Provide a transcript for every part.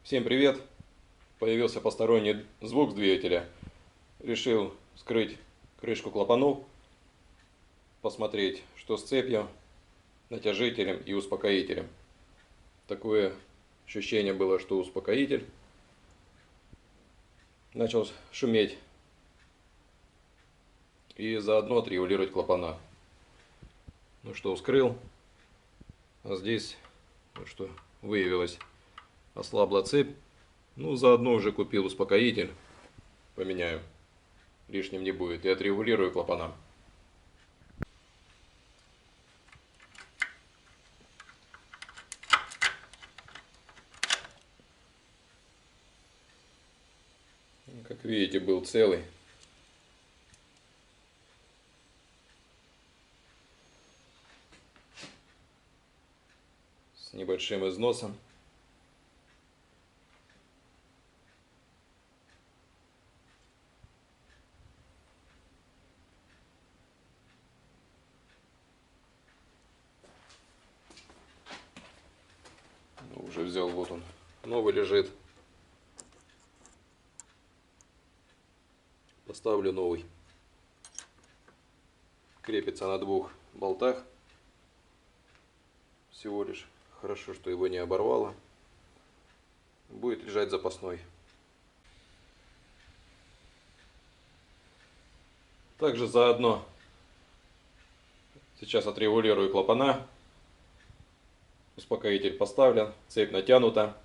Всем привет! Появился посторонний звук с двигателя. Решил скрыть крышку клапанов, посмотреть, что с цепью, натяжителем и успокоителем. Такое ощущение было, что успокоитель начал шуметь, и заодно отрегулировать клапана. Ну что, вскрыл. А здесь, вот что выявилось, ослабла цепь. Ну, заодно уже купил успокоитель. Поменяю. Лишним не будет. И отрегулирую клапана. Как видите, был целый. С небольшим износом. Уже взял, вот он, новый лежит. Поставлю новый. Крепится на двух болтах. Всего лишь. Хорошо, что его не оборвало. Будет лежать запасной. Также заодно сейчас отрегулирую клапана. Успокоитель поставлен, цепь натянута.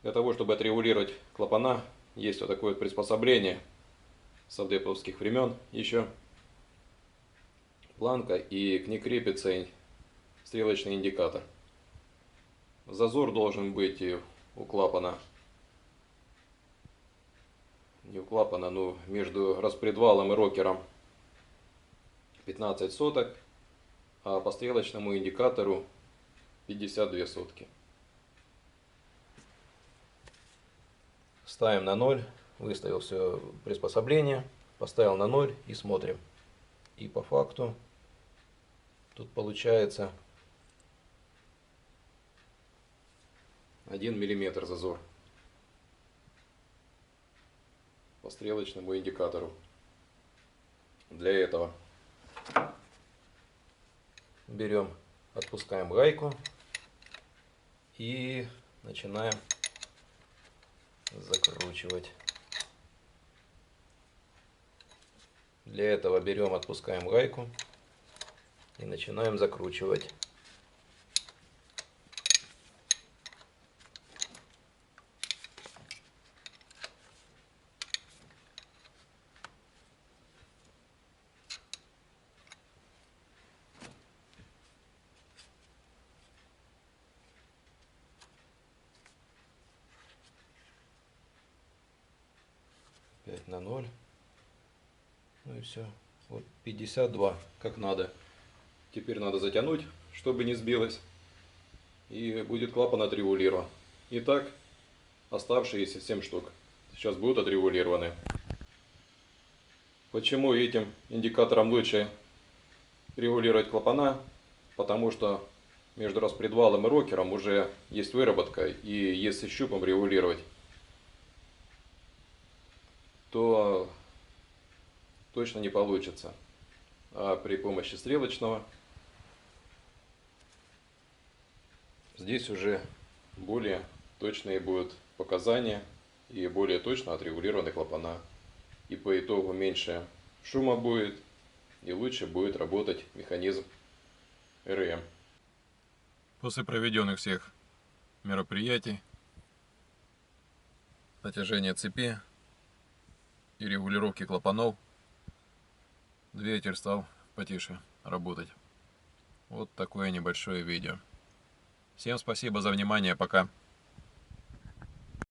Для того, чтобы отрегулировать клапана, есть вот такое вот приспособление совдеповских времен еще. Планка, и к ней крепится стрелочный индикатор. Зазор должен быть у клапана, не у клапана, но между распредвалом и рокером 15 соток, а по стрелочному индикатору 52 сотки. Ставим на 0, выставил все приспособление, поставил на 0 и смотрим. И по факту тут получается 1 миллиметр зазор по стрелочному индикатору. Для этого берем, отпускаем гайку и начинаем закручивать. Для этого берем, отпускаем гайку и начинаем закручивать. Опять на 0. Ну и все. Вот 52, как надо. Теперь надо затянуть, чтобы не сбилось. И будет клапан отрегулирован. Итак, оставшиеся 7 штук сейчас будут отрегулированы. Почему этим индикатором лучше регулировать клапана? Потому что между распредвалом и рокером уже есть выработка. И если щупом регулировать, то точно не получится. А при помощи стрелочного здесь уже более точные будут показания и более точно отрегулированы клапана. И по итогу меньше шума будет и лучше будет работать механизм РМ. После проведенных всех мероприятий, натяжения цепи и регулировки клапанов, двигатель стал потише работать. Вот такое небольшое видео. Всем спасибо за внимание, пока.